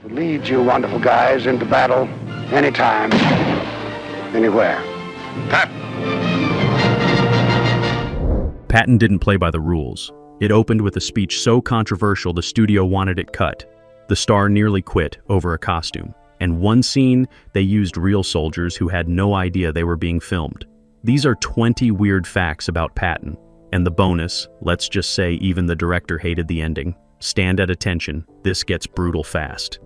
Lead you wonderful guys into battle anytime, anywhere. Patton. Patton didn't play by the rules. It opened with a speech so controversial the studio wanted it cut. The star nearly quit over a costume. And one scene, they used real soldiers who had no idea they were being filmed. These are 20 weird facts about Patton. And the bonus, let's just say even the director hated the ending. Stand at attention, this gets brutal fast.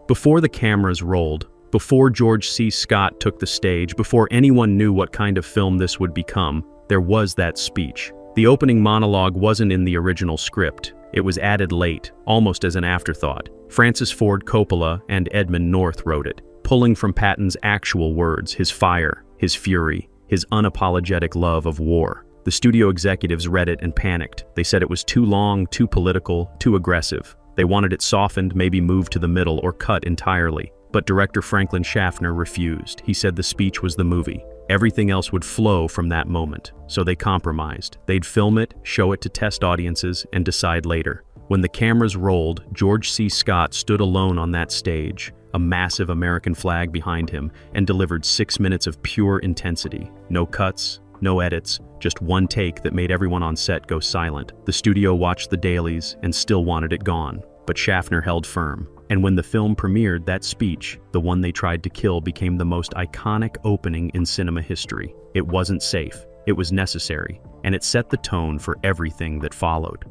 Before the cameras rolled, before George C. Scott took the stage, before anyone knew what kind of film this would become, there was that speech. The opening monologue wasn't in the original script. It was added late, almost as an afterthought. Francis Ford Coppola and Edmund North wrote it, pulling from Patton's actual words, his fire, his fury, his unapologetic love of war. The studio executives read it and panicked. They said it was too long, too political, too aggressive. They wanted it softened, maybe moved to the middle or cut entirely. But director Franklin Schaffner refused. He said the speech was the movie. Everything else would flow from that moment. So they compromised. They'd film it, show it to test audiences, and decide later. When the cameras rolled, George C. Scott stood alone on that stage, a massive American flag behind him, and delivered 6 minutes of pure intensity. No cuts, no edits, just one take that made everyone on set go silent. The studio watched the dailies and still wanted it gone, but Schaffner held firm. And when the film premiered, that speech, the one they tried to kill, became the most iconic opening in cinema history. It wasn't safe, it was necessary, and it set the tone for everything that followed.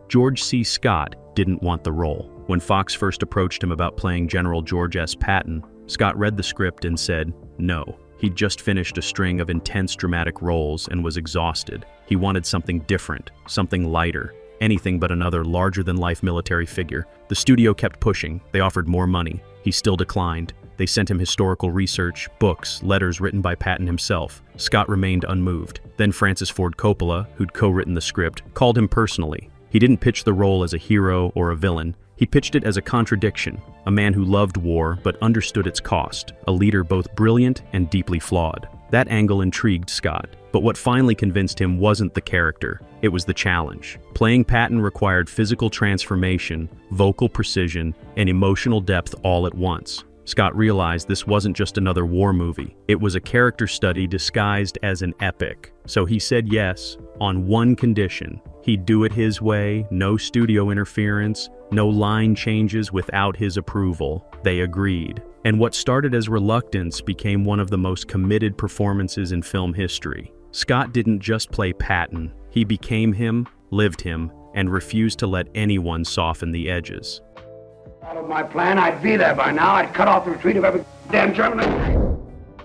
George C. Scott didn't want the role. When Fox first approached him about playing General George S. Patton, Scott read the script and said no. He'd just finished a string of intense dramatic roles and was exhausted. He wanted something different, something lighter, anything but another larger-than-life military figure. The studio kept pushing. They offered more money. He still declined. They sent him historical research, books, letters written by Patton himself. Scott remained unmoved. Then Francis Ford Coppola, who'd co-written the script, called him personally. He didn't pitch the role as a hero or a villain. He pitched it as a contradiction, a man who loved war but understood its cost, a leader both brilliant and deeply flawed. That angle intrigued Scott, but what finally convinced him wasn't the character, it was the challenge. Playing Patton required physical transformation, vocal precision, and emotional depth all at once. Scott realized this wasn't just another war movie. It was a character study disguised as an epic. So he said yes, on one condition. He'd do it his way, no studio interference, no line changes without his approval. They agreed. And what started as reluctance became one of the most committed performances in film history. Scott didn't just play Patton. He became him, lived him, and refused to let anyone soften the edges. Followed my plan, I'd be there by now. I'd cut off the retreat of every damn German.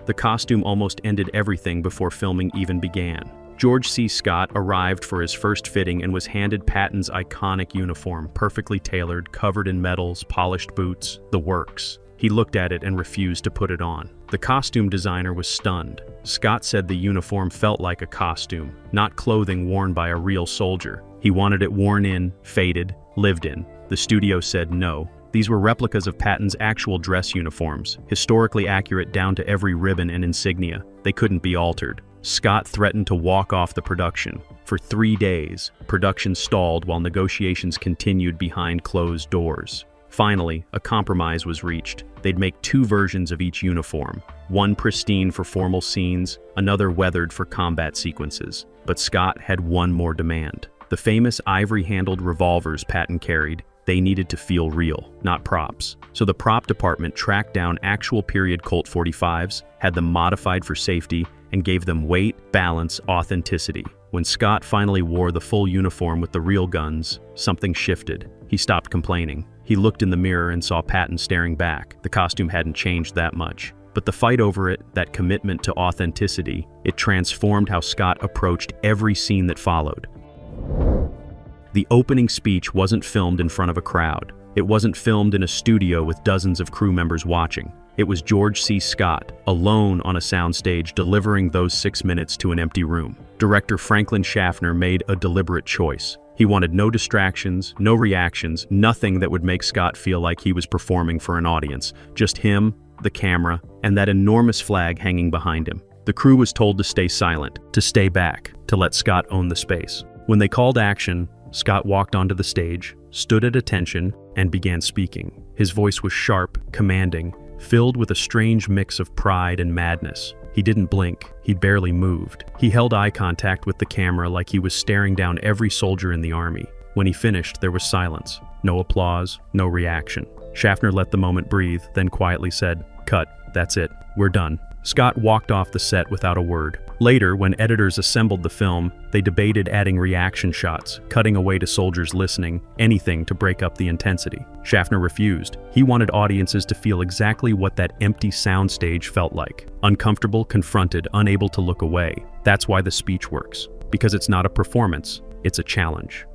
The costume almost ended everything before filming even began. George C. Scott arrived for his first fitting and was handed Patton's iconic uniform, perfectly tailored, covered in medals, polished boots, the works. He looked at it and refused to put it on. The costume designer was stunned. Scott said the uniform felt like a costume, not clothing worn by a real soldier. He wanted it worn in, faded, lived in. The studio said no. These were replicas of Patton's actual dress uniforms, historically accurate down to every ribbon and insignia. They couldn't be altered. Scott threatened to walk off the production. For 3 days, production stalled while negotiations continued behind closed doors. Finally, a compromise was reached. They'd make 2 versions of each uniform, one pristine for formal scenes, another weathered for combat sequences. But Scott had one more demand. The famous ivory-handled revolvers Patton carried, they needed to feel real, not props. So the prop department tracked down actual period Colt 45s, had them modified for safety, and gave them weight, balance, authenticity. When Scott finally wore the full uniform with the real guns, something shifted. He stopped complaining. He looked in the mirror and saw Patton staring back. The costume hadn't changed that much. But the fight over it, that commitment to authenticity, it transformed how Scott approached every scene that followed. The opening speech wasn't filmed in front of a crowd. It wasn't filmed in a studio with dozens of crew members watching. It was George C. Scott, alone on a soundstage, delivering those 6 minutes to an empty room. Director Franklin Schaffner made a deliberate choice. He wanted no distractions, no reactions, nothing that would make Scott feel like he was performing for an audience. Just him, the camera, and that enormous flag hanging behind him. The crew was told to stay silent, to stay back, to let Scott own the space. When they called action, Scott walked onto the stage, stood at attention, and began speaking. His voice was sharp, commanding, filled with a strange mix of pride and madness. He didn't blink. He barely moved. He held eye contact with the camera like he was staring down every soldier in the army. When he finished, there was silence. No applause, no reaction. Schaffner let the moment breathe, then quietly said, "Cut. That's it. We're done." Scott walked off the set without a word. Later, when editors assembled the film, they debated adding reaction shots, cutting away to soldiers listening, anything to break up the intensity. Schaffner refused. He wanted audiences to feel exactly what that empty soundstage felt like. Uncomfortable, confronted, unable to look away. That's why the speech works. Because it's not a performance, it's a challenge.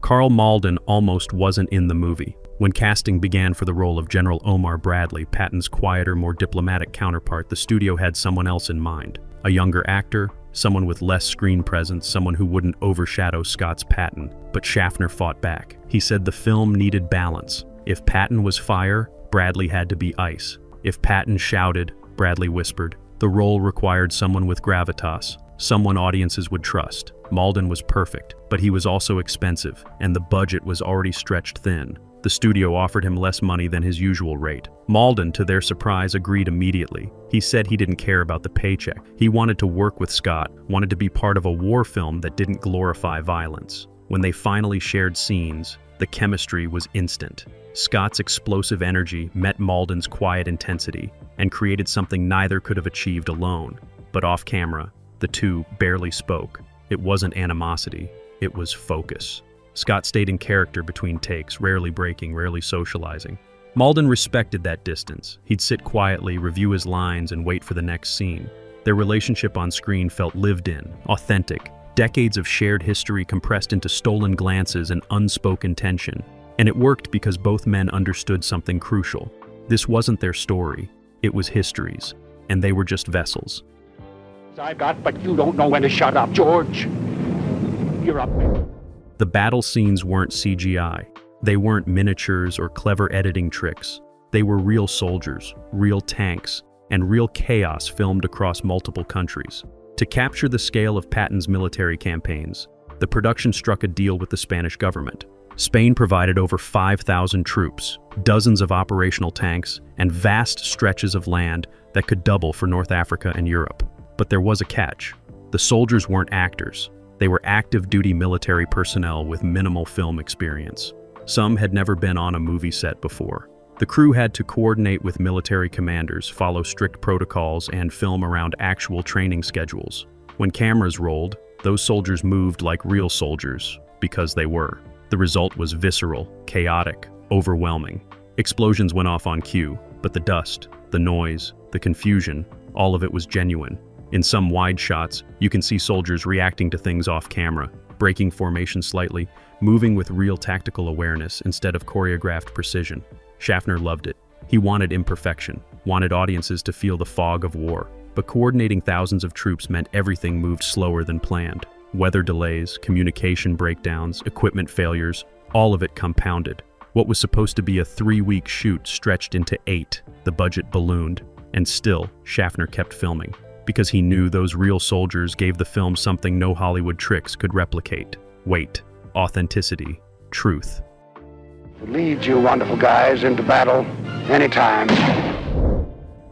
Karl Malden almost wasn't in the movie. When casting began for the role of General Omar Bradley, Patton's quieter, more diplomatic counterpart, the studio had someone else in mind. A younger actor, someone with less screen presence, someone who wouldn't overshadow Scott's Patton. But Schaffner fought back. He said the film needed balance. If Patton was fire, Bradley had to be ice. If Patton shouted, Bradley whispered. The role required someone with gravitas, someone audiences would trust. Malden was perfect, but he was also expensive, and the budget was already stretched thin. The studio offered him less money than his usual rate. Malden, to their surprise, agreed immediately. He said he didn't care about the paycheck. He wanted to work with Scott, wanted to be part of a war film that didn't glorify violence. When they finally shared scenes, the chemistry was instant. Scott's explosive energy met Malden's quiet intensity and created something neither could have achieved alone. But off camera, the two barely spoke. It wasn't animosity, it was focus. Scott stayed in character between takes, rarely breaking, rarely socializing. Malden respected that distance. He'd sit quietly, review his lines, and wait for the next scene. Their relationship on screen felt lived in, authentic, decades of shared history compressed into stolen glances and unspoken tension. And it worked because both men understood something crucial. This wasn't their story, it was history's, and they were just vessels. I've got, but you don't know when to shut up, George. You're up there. The battle scenes weren't CGI. They weren't miniatures or clever editing tricks. They were real soldiers, real tanks, and real chaos filmed across multiple countries. To capture the scale of Patton's military campaigns, the production struck a deal with the Spanish government. Spain provided over 5,000 troops, dozens of operational tanks, and vast stretches of land that could double for North Africa and Europe. But there was a catch. The soldiers weren't actors. They were active-duty military personnel with minimal film experience. Some had never been on a movie set before. The crew had to coordinate with military commanders, follow strict protocols, and film around actual training schedules. When cameras rolled, those soldiers moved like real soldiers, because they were. The result was visceral, chaotic, overwhelming. Explosions went off on cue, but the dust, the noise, the confusion, all of it was genuine. In some wide shots, you can see soldiers reacting to things off camera, breaking formation slightly, moving with real tactical awareness instead of choreographed precision. Schaffner loved it. He wanted imperfection, wanted audiences to feel the fog of war. But coordinating thousands of troops meant everything moved slower than planned. Weather delays, communication breakdowns, equipment failures, all of it compounded. What was supposed to be a 3-week shoot stretched into 8. The budget ballooned, and still, Schaffner kept filming. Because he knew those real soldiers gave the film something no Hollywood tricks could replicate. Weight, authenticity, truth. Lead you wonderful guys into battle anytime.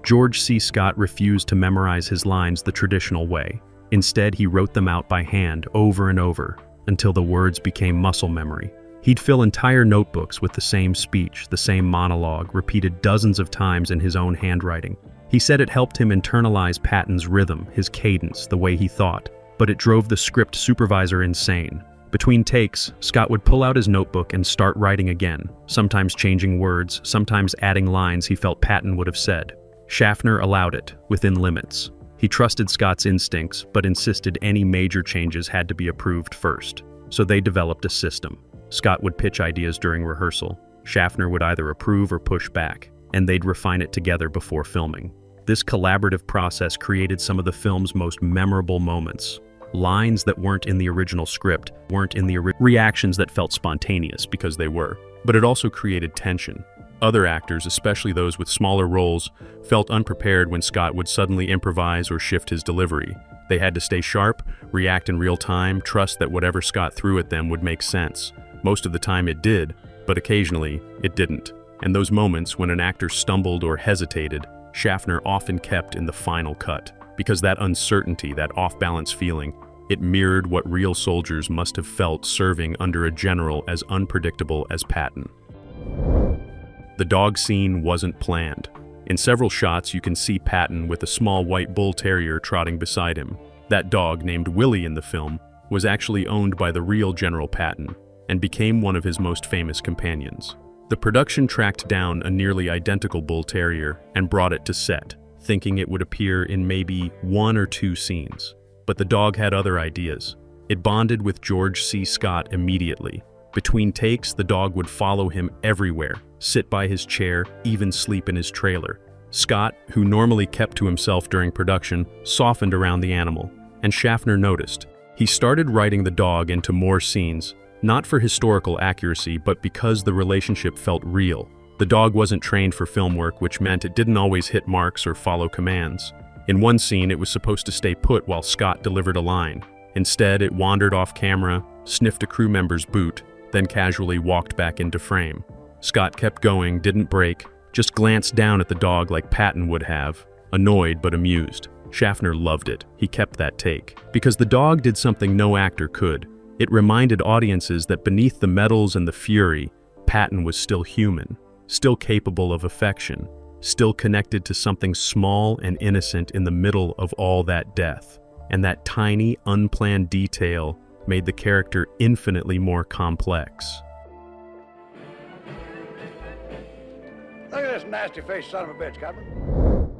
George C. Scott refused to memorize his lines the traditional way. Instead, he wrote them out by hand over and over until the words became muscle memory. He'd fill entire notebooks with the same speech, the same monologue, repeated dozens of times in his own handwriting. He said it helped him internalize Patton's rhythm, his cadence, the way he thought, but it drove the script supervisor insane. Between takes, Scott would pull out his notebook and start writing again, sometimes changing words, sometimes adding lines he felt Patton would have said. Schaffner allowed it, within limits. He trusted Scott's instincts, but insisted any major changes had to be approved first. So they developed a system. Scott would pitch ideas during rehearsal. Schaffner would either approve or push back, and they'd refine it together before filming. This collaborative process created some of the film's most memorable moments. Lines that weren't in the original script, weren't in the reactions that felt spontaneous because they were. But it also created tension. Other actors, especially those with smaller roles, felt unprepared when Scott would suddenly improvise or shift his delivery. They had to stay sharp, react in real time, trust that whatever Scott threw at them would make sense. Most of the time it did, but occasionally it didn't. And those moments when an actor stumbled or hesitated, Schaffner often kept in the final cut, because that uncertainty, that off-balance feeling, it mirrored what real soldiers must have felt serving under a general as unpredictable as Patton. The dog scene wasn't planned. In several shots, you can see Patton with a small white bull terrier trotting beside him. That dog, named Willie in the film, was actually owned by the real General Patton and became one of his most famous companions. The production tracked down a nearly identical bull terrier and brought it to set, thinking it would appear in maybe 1 or 2 scenes. But the dog had other ideas. It bonded with George C. Scott immediately. Between takes, the dog would follow him everywhere, sit by his chair, even sleep in his trailer. Scott, who normally kept to himself during production, softened around the animal, and Schaffner noticed. He started writing the dog into more scenes, not for historical accuracy, but because the relationship felt real. The dog wasn't trained for film work, which meant it didn't always hit marks or follow commands. In one scene, it was supposed to stay put while Scott delivered a line. Instead, it wandered off camera, sniffed a crew member's boot, then casually walked back into frame. Scott kept going, didn't break, just glanced down at the dog like Patton would have, annoyed but amused. Schaffner loved it. He kept that take. Because the dog did something no actor could. It reminded audiences that beneath the medals and the fury, Patton was still human, still capable of affection, still connected to something small and innocent in the middle of all that death. And that tiny, unplanned detail made the character infinitely more complex. Look at this nasty-faced son of a bitch, Captain.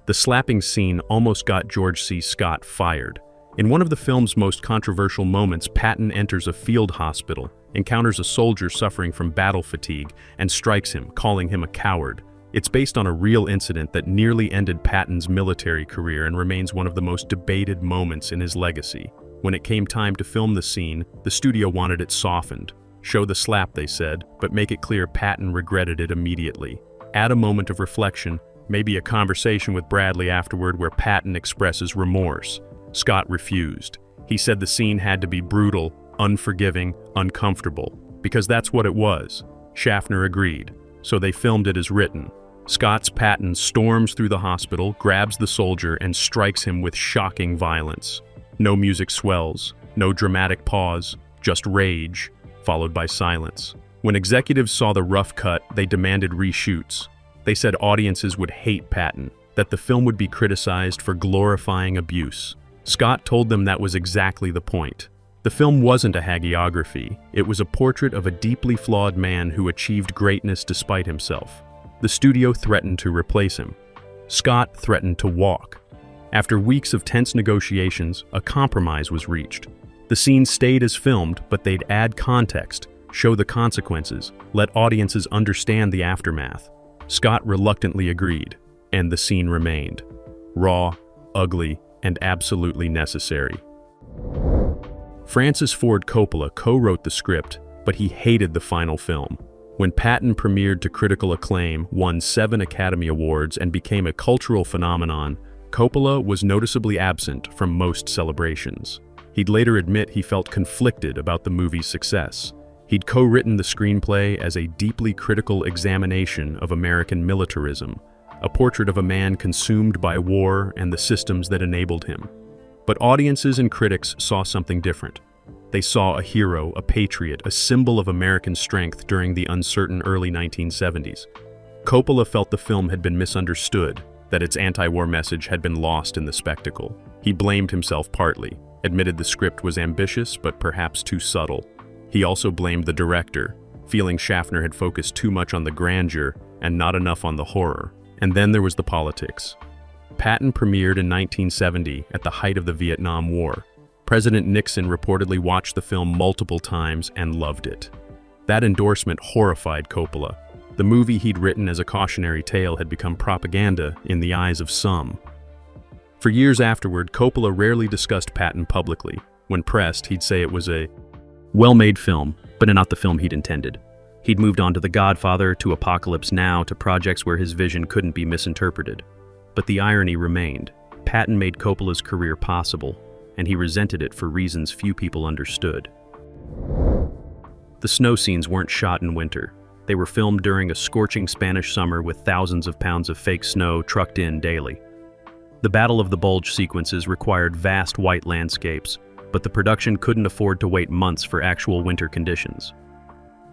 The slapping scene almost got George C. Scott fired. In one of the film's most controversial moments, Patton enters a field hospital, encounters a soldier suffering from battle fatigue, and strikes him, calling him a coward. It's based on a real incident that nearly ended Patton's military career and remains one of the most debated moments in his legacy. When it came time to film the scene, the studio wanted it softened. Show the slap, they said, but make it clear Patton regretted it immediately. Add a moment of reflection, maybe a conversation with Bradley afterward where Patton expresses remorse. Scott refused. He said the scene had to be brutal, unforgiving, uncomfortable, because that's what it was. Schaffner agreed, so they filmed it as written. Scott's Patton storms through the hospital, grabs the soldier, and strikes him with shocking violence. No music swells, no dramatic pause, just rage, followed by silence. When executives saw the rough cut, they demanded reshoots. They said audiences would hate Patton, that the film would be criticized for glorifying abuse. Scott told them that was exactly the point. The film wasn't a hagiography. It was a portrait of a deeply flawed man who achieved greatness despite himself. The studio threatened to replace him. Scott threatened to walk. After weeks of tense negotiations, a compromise was reached. The scene stayed as filmed, but they'd add context, show the consequences, let audiences understand the aftermath. Scott reluctantly agreed, and the scene remained. Raw, ugly, and absolutely necessary. Francis Ford Coppola co-wrote the script, but he hated the final film. When Patton premiered to critical acclaim, won 7 Academy Awards, and became a cultural phenomenon, Coppola was noticeably absent from most celebrations. He'd later admit he felt conflicted about the movie's success. He'd co-written the screenplay as a deeply critical examination of American militarism, a portrait of a man consumed by war and the systems that enabled him. But audiences and critics saw something different. They saw a hero, a patriot, a symbol of American strength during the uncertain early 1970s. Coppola felt the film had been misunderstood, that its anti-war message had been lost in the spectacle. He blamed himself partly, admitted the script was ambitious but perhaps too subtle. He also blamed the director, feeling Schaffner had focused too much on the grandeur and not enough on the horror. And then there was the politics. Patton premiered in 1970 at the height of the Vietnam War. President Nixon reportedly watched the film multiple times and loved it. That endorsement horrified Coppola. The movie he'd written as a cautionary tale had become propaganda in the eyes of some. For years afterward, Coppola rarely discussed Patton publicly. When pressed, he'd say it was a well-made film, but not the film he'd intended. He'd moved on to The Godfather, to Apocalypse Now, to projects where his vision couldn't be misinterpreted. But the irony remained. Patton made Coppola's career possible, and he resented it for reasons few people understood. The snow scenes weren't shot in winter. They were filmed during a scorching Spanish summer with thousands of pounds of fake snow trucked in daily. The Battle of the Bulge sequences required vast white landscapes, but the production couldn't afford to wait months for actual winter conditions.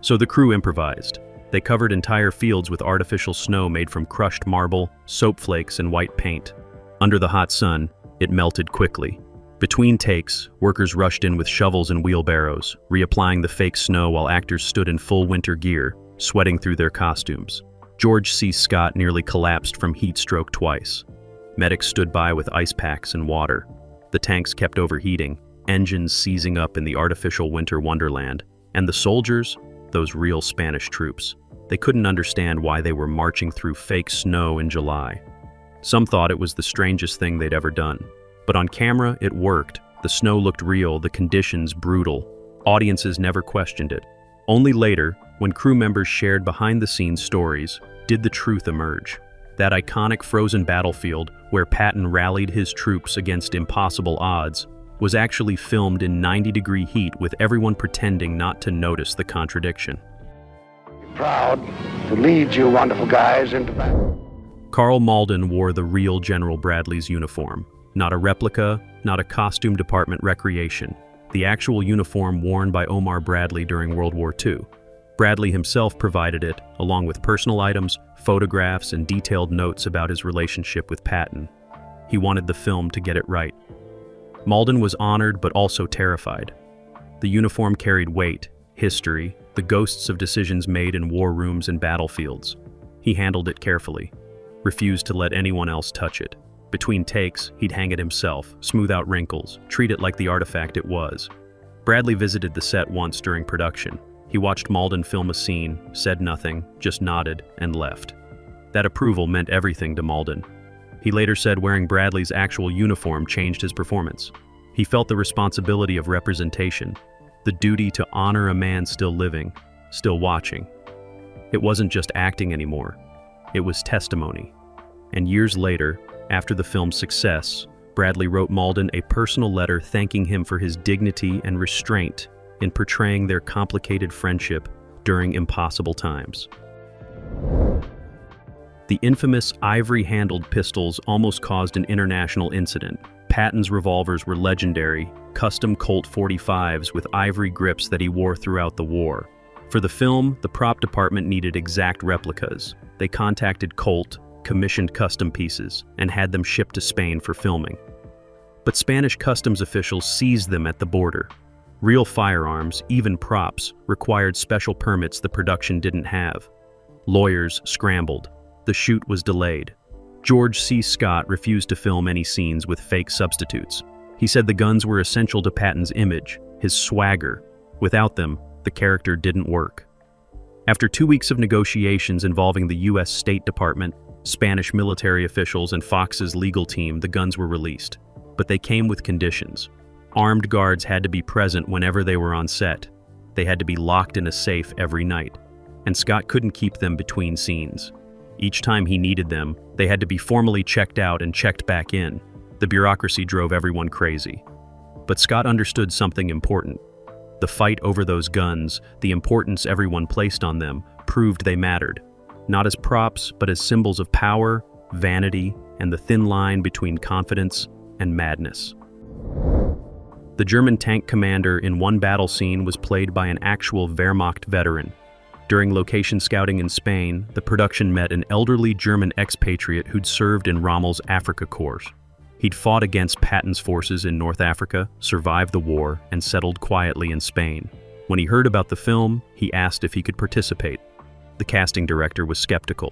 So the crew improvised. They covered entire fields with artificial snow made from crushed marble, soap flakes, and white paint. Under the hot sun, it melted quickly. Between takes, workers rushed in with shovels and wheelbarrows, reapplying the fake snow while actors stood in full winter gear, sweating through their costumes. George C. Scott nearly collapsed from heat stroke twice. Medics stood by with ice packs and water. The tanks kept overheating, engines seizing up in the artificial winter wonderland. And the soldiers, those real Spanish troops, they couldn't understand why they were marching through fake snow in July. Some thought it was the strangest thing they'd ever done. But on camera, it worked. The snow looked real, the conditions brutal. Audiences never questioned it. Only later, when crew members shared behind-the-scenes stories, did the truth emerge. That iconic frozen battlefield, where Patton rallied his troops against impossible odds, was actually filmed in 90-degree heat with everyone pretending not to notice the contradiction. Proud to lead you wonderful guys into battle. Carl Malden wore the real General Bradley's uniform. Not a replica, not a costume department recreation. The actual uniform worn by Omar Bradley during World War II. Bradley himself provided it, along with personal items, photographs, and detailed notes about his relationship with Patton. He wanted the film to get it right. Malden was honored but also terrified. The uniform carried weight, history, the ghosts of decisions made in war rooms and battlefields. He handled it carefully, refused to let anyone else touch it. Between takes, he'd hang it himself, smooth out wrinkles, treat it like the artifact it was. Bradley visited the set once during production. He watched Malden film a scene, said nothing, just nodded, and left. That approval meant everything to Malden. He later said wearing Bradley's actual uniform changed his performance. He felt the responsibility of representation, the duty to honor a man still living, still watching. It wasn't just acting anymore. It was testimony. And years later, after the film's success, Bradley wrote Malden a personal letter thanking him for his dignity and restraint in portraying their complicated friendship during impossible times. The infamous ivory-handled pistols almost caused an international incident. Patton's revolvers were legendary, custom Colt 45s with ivory grips that he wore throughout the war. For the film, the prop department needed exact replicas. They contacted Colt, commissioned custom pieces, and had them shipped to Spain for filming. But Spanish customs officials seized them at the border. Real firearms, even props, required special permits the production didn't have. Lawyers scrambled. The shoot was delayed. George C. Scott refused to film any scenes with fake substitutes. He said the guns were essential to Patton's image, his swagger. Without them, the character didn't work. After 2 weeks of negotiations involving the U.S. State Department, Spanish military officials, and Fox's legal team, the guns were released. But they came with conditions. Armed guards had to be present whenever they were on set. They had to be locked in a safe every night. And Scott couldn't keep them between scenes. Each time he needed them, they had to be formally checked out and checked back in. The bureaucracy drove everyone crazy. But Scott understood something important. The fight over those guns, the importance everyone placed on them, proved they mattered. Not as props, but as symbols of power, vanity, and the thin line between confidence and madness. The German tank commander in one battle scene was played by an actual Wehrmacht veteran. During location scouting in Spain, the production met an elderly German expatriate who'd served in Rommel's Africa Corps. He'd fought against Patton's forces in North Africa, survived the war, and settled quietly in Spain. When he heard about the film, he asked if he could participate. The casting director was skeptical.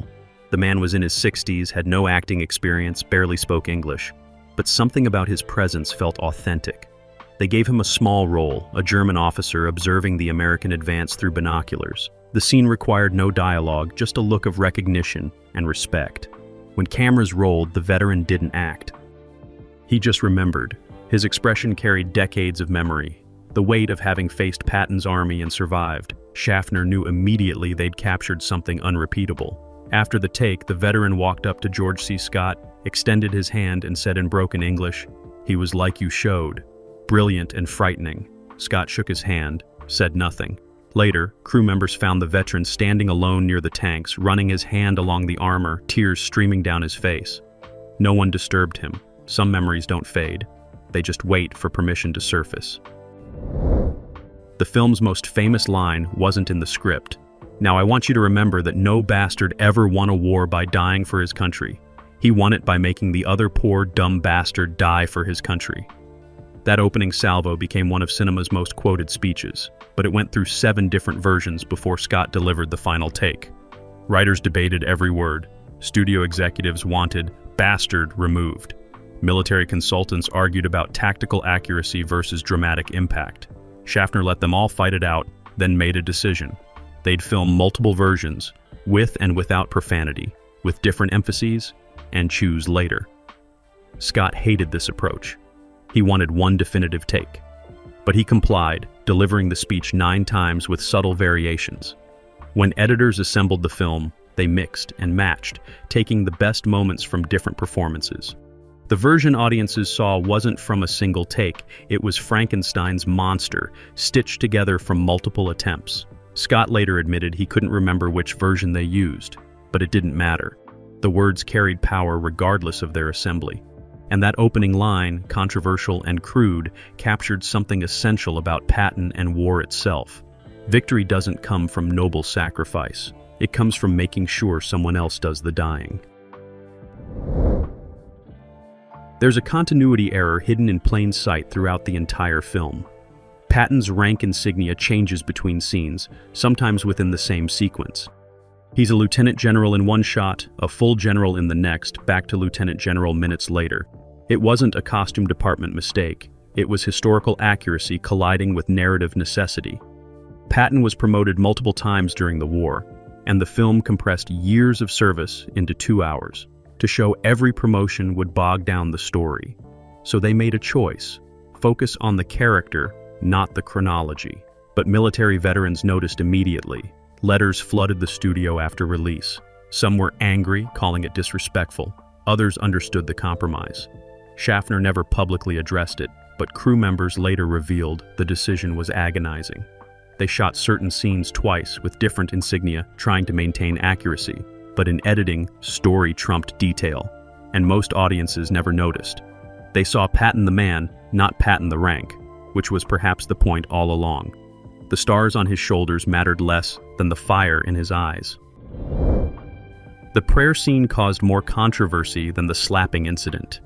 The man was in his 60s, had no acting experience, barely spoke English. But something about his presence felt authentic. They gave him a small role, a German officer observing the American advance through binoculars. The scene required no dialogue, just a look of recognition and respect. When cameras rolled, the veteran didn't act. He just remembered. His expression carried decades of memory. The weight of having faced Patton's army and survived. Schaffner knew immediately they'd captured something unrepeatable. After the take, the veteran walked up to George C. Scott, extended his hand, and said in broken English, "He was like you showed. Brilliant and frightening." Scott shook his hand, said nothing. Later, crew members found the veteran standing alone near the tanks, running his hand along the armor, tears streaming down his face. No one disturbed him. Some memories don't fade. They just wait for permission to surface. The film's most famous line wasn't in the script. Now I want you to remember that no bastard ever won a war by dying for his country. He won it by making the other poor, dumb bastard die for his country. That opening salvo became one of cinema's most quoted speeches, but it went through 7 different versions before Scott delivered the final take. Writers debated every word. Studio executives wanted "bastard" removed. Military consultants argued about tactical accuracy versus dramatic impact. Schaffner let them all fight it out, then made a decision. They'd film multiple versions, with and without profanity, with different emphases, and choose later. Scott hated this approach. He wanted one definitive take. But he complied, delivering the speech 9 times with subtle variations. When editors assembled the film, they mixed and matched, taking the best moments from different performances. The version audiences saw wasn't from a single take, it was Frankenstein's monster, stitched together from multiple attempts. Scott later admitted he couldn't remember which version they used, but it didn't matter. The words carried power regardless of their assembly. And that opening line, controversial and crude, captured something essential about Patton and war itself. Victory doesn't come from noble sacrifice. It comes from making sure someone else does the dying. There's a continuity error hidden in plain sight throughout the entire film. Patton's rank insignia changes between scenes, sometimes within the same sequence. He's a lieutenant general in one shot, a full general in the next, back to lieutenant general minutes later. It wasn't a costume department mistake. It was historical accuracy colliding with narrative necessity. Patton was promoted multiple times during the war, and the film compressed years of service into 2 hours. To show every promotion would bog down the story. So they made a choice. Focus on the character, not the chronology. But military veterans noticed immediately. Letters flooded the studio after release. Some were angry, calling it disrespectful. Others understood the compromise. Schaffner never publicly addressed it, but crew members later revealed the decision was agonizing. They shot certain scenes twice with different insignia, trying to maintain accuracy. But in editing, story trumped detail, and most audiences never noticed. They saw Patton the man, not Patton the rank, which was perhaps the point all along. The stars on his shoulders mattered less than the fire in his eyes. The prayer scene caused more controversy than the slapping incident.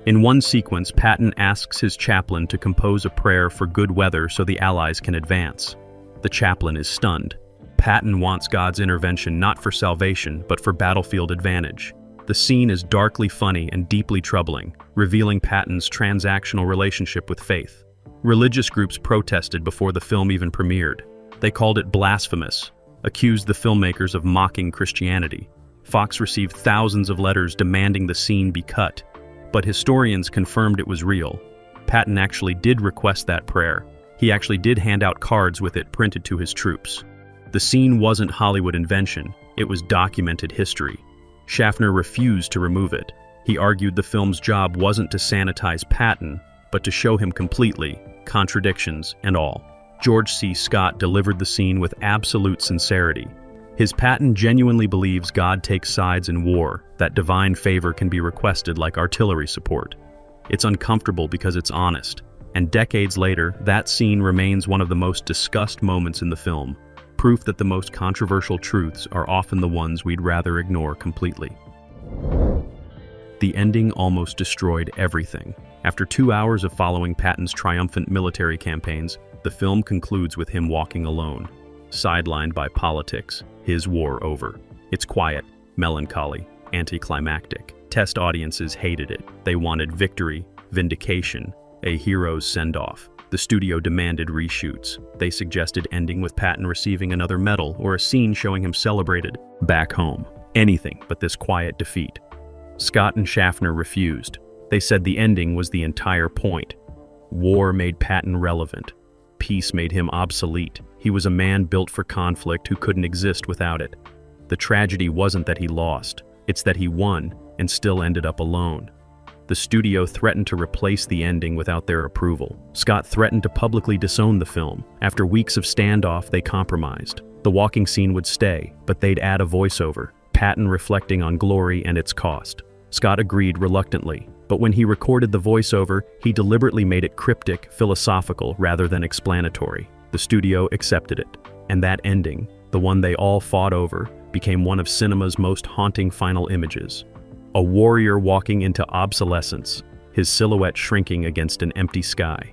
In one sequence, Patton asks his chaplain to compose a prayer for good weather so the Allies can advance. The chaplain is stunned. Patton wants God's intervention not for salvation, but for battlefield advantage. The scene is darkly funny and deeply troubling, revealing Patton's transactional relationship with faith. Religious groups protested before the film even premiered. They called it blasphemous, accused the filmmakers of mocking Christianity. Fox received thousands of letters demanding the scene be cut, but historians confirmed it was real. Patton actually did request that prayer. He actually did hand out cards with it printed to his troops. The scene wasn't Hollywood invention, it was documented history. Schaffner refused to remove it. He argued the film's job wasn't to sanitize Patton, but to show him completely, contradictions and all. George C. Scott delivered the scene with absolute sincerity. His Patton genuinely believes God takes sides in war, that divine favor can be requested like artillery support. It's uncomfortable because it's honest, and decades later, that scene remains one of the most discussed moments in the film. Proof that the most controversial truths are often the ones we'd rather ignore completely. The ending almost destroyed everything. After 2 hours of following Patton's triumphant military campaigns, the film concludes with him walking alone, sidelined by politics, his war over. It's quiet, melancholy, anticlimactic. Test audiences hated it. They wanted victory, vindication, a hero's send-off. The studio demanded reshoots. They suggested ending with Patton receiving another medal or a scene showing him celebrated back home. Anything but this quiet defeat. Scott and Schaffner refused. They said the ending was the entire point. War made Patton relevant. Peace made him obsolete. He was a man built for conflict who couldn't exist without it. The tragedy wasn't that he lost. It's that he won and still ended up alone. The studio threatened to replace the ending without their approval. Scott threatened to publicly disown the film. After weeks of standoff, they compromised. The walking scene would stay, but they'd add a voiceover, Patton reflecting on glory and its cost. Scott agreed reluctantly, but when he recorded the voiceover, he deliberately made it cryptic, philosophical, rather than explanatory. The studio accepted it, and that ending, the one they all fought over, became one of cinema's most haunting final images. A warrior walking into obsolescence, his silhouette shrinking against an empty sky.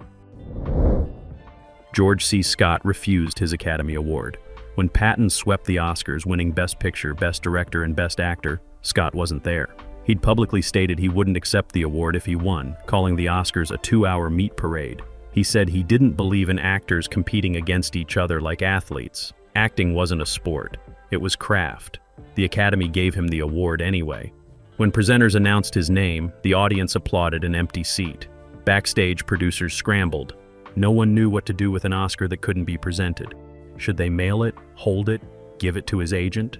George C. Scott refused his Academy Award. When Patton swept the Oscars, winning Best Picture, Best Director, and Best Actor, Scott wasn't there. He'd publicly stated he wouldn't accept the award if he won, calling the Oscars a 2-hour meat parade. He said he didn't believe in actors competing against each other like athletes. Acting wasn't a sport, it was craft. The Academy gave him the award anyway. When presenters announced his name, the audience applauded an empty seat. Backstage, producers scrambled. No one knew what to do with an Oscar that couldn't be presented. Should they mail it, hold it, give it to his agent?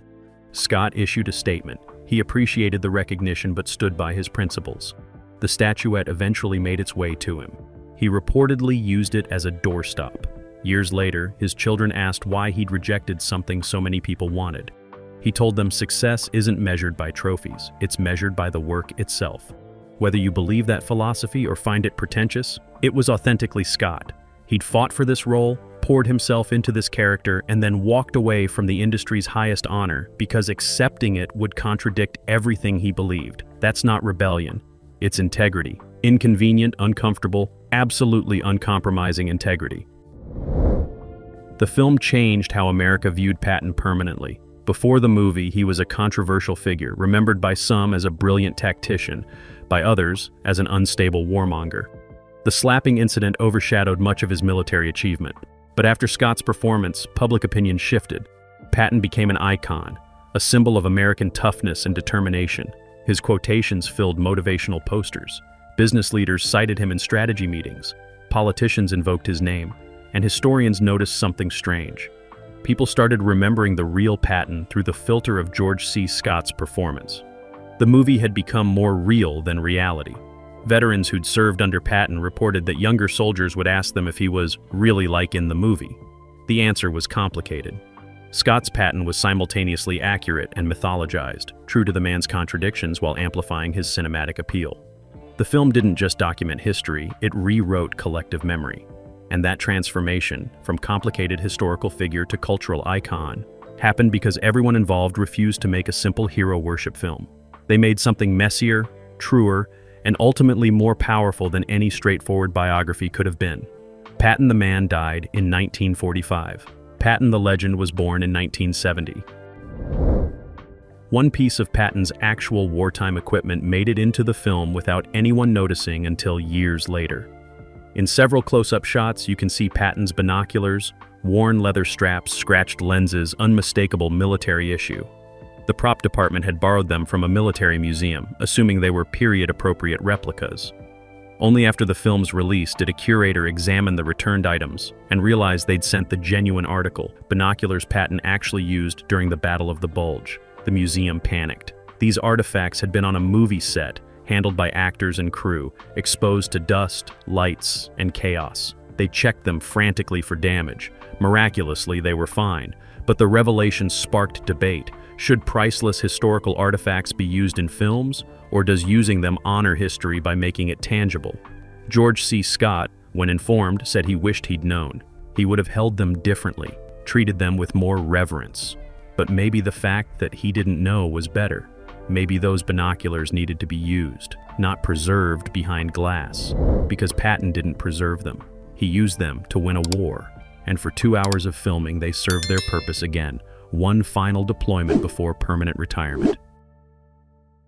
Scott issued a statement. He appreciated the recognition but stood by his principles. The statuette eventually made its way to him. He reportedly used it as a doorstop. Years later, his children asked why he'd rejected something so many people wanted. He told them success isn't measured by trophies, it's measured by the work itself. Whether you believe that philosophy or find it pretentious, it was authentically Scott. He'd fought for this role, poured himself into this character, and then walked away from the industry's highest honor because accepting it would contradict everything he believed. That's not rebellion, it's integrity. Inconvenient, uncomfortable, absolutely uncompromising integrity. The film changed how America viewed Patton permanently. Before the movie, he was a controversial figure, remembered by some as a brilliant tactician, by others as an unstable warmonger. The slapping incident overshadowed much of his military achievement. But after Scott's performance, public opinion shifted. Patton became an icon, a symbol of American toughness and determination. His quotations filled motivational posters. Business leaders cited him in strategy meetings. Politicians invoked his name. And historians noticed something strange. People started remembering the real Patton through the filter of George C. Scott's performance. The movie had become more real than reality. Veterans who'd served under Patton reported that younger soldiers would ask them if he was really like in the movie. The answer was complicated. Scott's Patton was simultaneously accurate and mythologized, true to the man's contradictions while amplifying his cinematic appeal. The film didn't just document history, it rewrote collective memory. And that transformation, from complicated historical figure to cultural icon, happened because everyone involved refused to make a simple hero worship film. They made something messier, truer, and ultimately more powerful than any straightforward biography could have been. Patton the man died in 1945. Patton the legend was born in 1970. One piece of Patton's actual wartime equipment made it into the film without anyone noticing until years later. In several close-up shots, you can see Patton's binoculars, worn leather straps, scratched lenses, unmistakable military issue. The prop department had borrowed them from a military museum, assuming they were period-appropriate replicas. Only after the film's release did a curator examine the returned items and realize they'd sent the genuine article, binoculars Patton actually used during the Battle of the Bulge. The museum panicked. These artifacts had been on a movie set, handled by actors and crew, exposed to dust, lights, and chaos. They checked them frantically for damage. Miraculously, they were fine. But the revelation sparked debate. Should priceless historical artifacts be used in films, or does using them honor history by making it tangible? George C. Scott, when informed, said he wished he'd known. He would have held them differently, treated them with more reverence. But maybe the fact that he didn't know was better. Maybe those binoculars needed to be used, not preserved behind glass, because Patton didn't preserve them. He used them to win a war, and for 2 hours of filming they served their purpose again, one final deployment before permanent retirement.